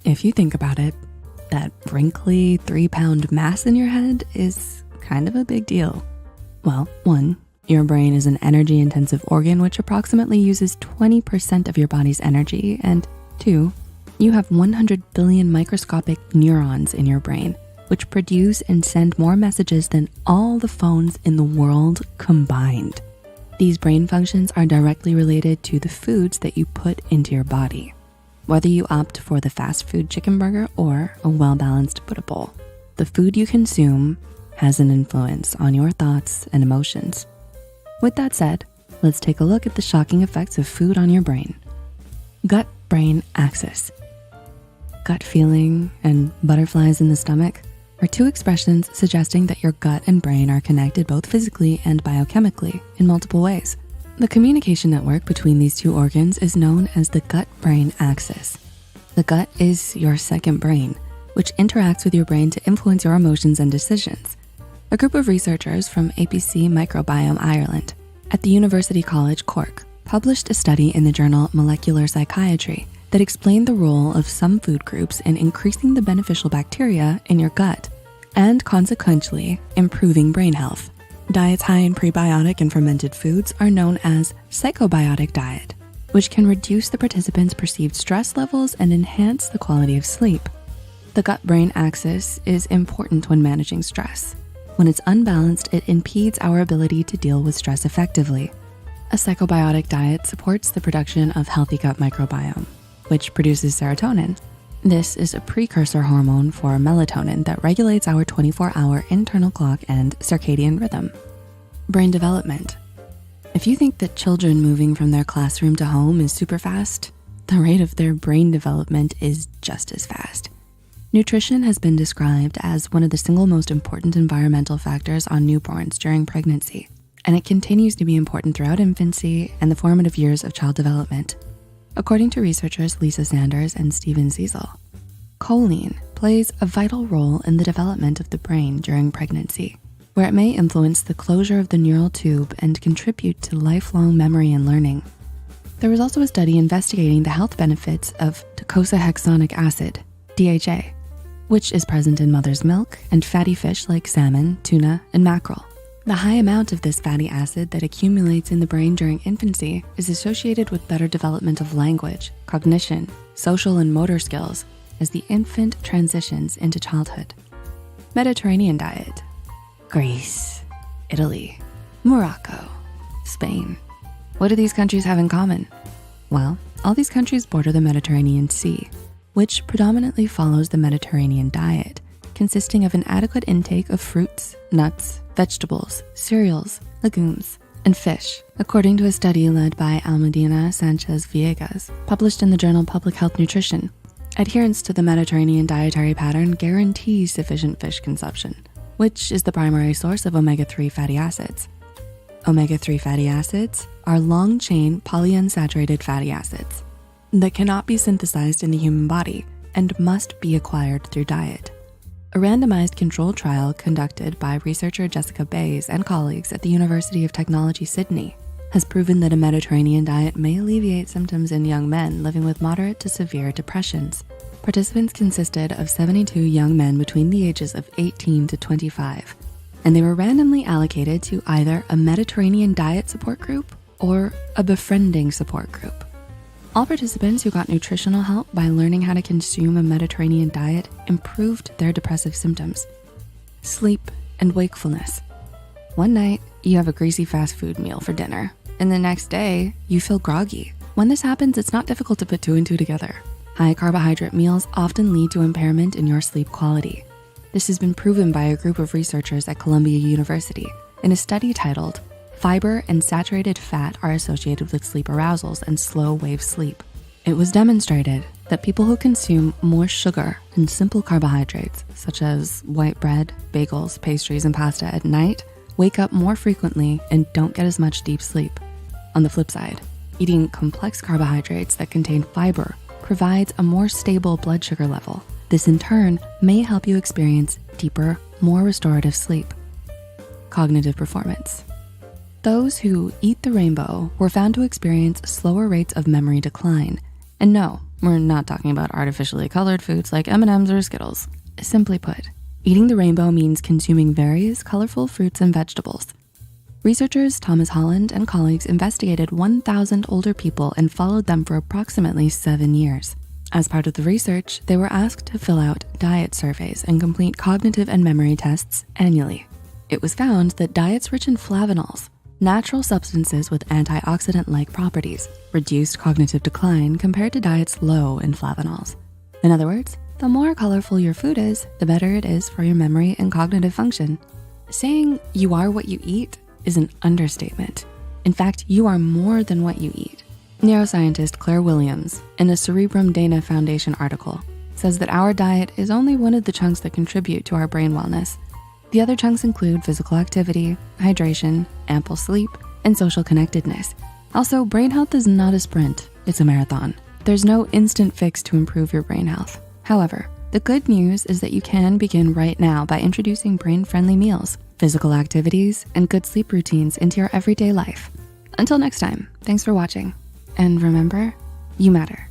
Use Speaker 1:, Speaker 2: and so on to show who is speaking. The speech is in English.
Speaker 1: If you think about it, that wrinkly 3-pound mass in your head is kind of a big deal. Well, 1, your brain is an energy-intensive organ which approximately uses 20% of your body's energy, and 2, you have 100 billion microscopic neurons in your brain, which produce and send more messages than all the phones in the world combined. These brain functions are directly related to the foods that you put into your body, whether you opt for the fast food chicken burger or a well-balanced Buddha bowl. The food you consume has an influence on your thoughts and emotions. With that said, let's take a look at the shocking effects of food on your brain. Gut-brain axis. Gut feeling and butterflies in the stomach are 2 expressions suggesting that your gut and brain are connected both physically and biochemically in multiple ways. The communication network between these 2 organs is known as the gut-brain axis. The gut is your second brain, which interacts with your brain to influence your emotions and decisions. A group of researchers from APC Microbiome Ireland at the University College Cork published a study in the journal Molecular Psychiatry that explained the role of some food groups in increasing the beneficial bacteria in your gut and consequently improving brain health. Diets high in prebiotic and fermented foods are known as psychobiotic diet, which can reduce the participants' perceived stress levels and enhance the quality of sleep. The gut-brain axis is important when managing stress. When it's unbalanced, it impedes our ability to deal with stress effectively. A psychobiotic diet supports the production of healthy gut microbiome, which produces serotonin. This is a precursor hormone for melatonin that regulates our 24-hour internal clock and circadian rhythm. Brain development. If you think that children moving from their classroom to home is super fast, the rate of their brain development is just as fast. Nutrition has been described as one of the single most important environmental factors on newborns during pregnancy, and it continues to be important throughout infancy and the formative years of child development. According to researchers Lisa Sanders and Steven Ziesel, choline plays a vital role in the development of the brain during pregnancy, where it may influence the closure of the neural tube and contribute to lifelong memory and learning. There was also a study investigating the health benefits of docosahexaenic acid, DHA, which is present in mother's milk and fatty fish like salmon, tuna, and mackerel. The high amount of this fatty acid that accumulates in the brain during infancy is associated with better development of language, cognition, social and motor skills as the infant transitions into childhood. Mediterranean diet. Greece, Italy, Morocco, Spain. What do these countries have in common? Well, all these countries border the Mediterranean Sea, which predominantly follows the Mediterranean diet, consisting of an adequate intake of fruits, nuts, vegetables, cereals, legumes, and fish, according to a study led by Almudena Sanchez Villegas, published in the journal Public Health Nutrition. Adherence to the Mediterranean dietary pattern guarantees sufficient fish consumption, which is the primary source of omega-3 fatty acids. Omega-3 fatty acids are long-chain polyunsaturated fatty acids that cannot be synthesized in the human body and must be acquired through diet. A randomized controlled trial conducted by researcher Jessica Bays and colleagues at the University of Technology, Sydney, has proven that a Mediterranean diet may alleviate symptoms in young men living with moderate to severe depressions. Participants consisted of 72 young men between the ages of 18 to 25, and they were randomly allocated to either a Mediterranean diet support group or a befriending support group. All participants who got nutritional help by learning how to consume a Mediterranean diet improved their depressive symptoms. Sleep and wakefulness. One night, you have a greasy fast food meal for dinner, and the next day, you feel groggy. When this happens, it's not difficult to put 2 and 2 together. High carbohydrate meals often lead to impairment in your sleep quality. This has been proven by a group of researchers at Columbia University in a study titled Fiber and Saturated Fat Are Associated with Sleep Arousals and Slow Wave Sleep. It was demonstrated that people who consume more sugar and simple carbohydrates, such as white bread, bagels, pastries, and pasta at night, wake up more frequently and don't get as much deep sleep. On the flip side, eating complex carbohydrates that contain fiber provides a more stable blood sugar level. This in turn may help you experience deeper, more restorative sleep. Cognitive performance. Those who eat the rainbow were found to experience slower rates of memory decline. And no, We're not talking about artificially colored foods like M&Ms or Skittles. Simply put, eating the rainbow means consuming various colorful fruits and vegetables. Researchers Thomas Holland and colleagues investigated 1,000 older people and followed them for approximately 7 years. As part of the research, they were asked to fill out diet surveys and complete cognitive and memory tests annually. It was found that diets rich in flavanols, natural substances with antioxidant-like properties, reduced cognitive decline compared to diets low in flavanols. In other words, the more colorful your food is, the better it is for your memory and cognitive function. Saying you are what you eat is an understatement. In fact, you are more than what you eat. Neuroscientist Claire Williams, in a Cerebrum Dana Foundation article, says that our diet is only one of the chunks that contribute to our brain wellness. The other chunks include physical activity, hydration, ample sleep, and social connectedness. Also, brain health is not a sprint, it's a marathon. There's no instant fix to improve your brain health. However, the good news is that you can begin right now by introducing brain-friendly meals, physical activities, and good sleep routines into your everyday life. Until next time, thanks for watching. And remember, you matter.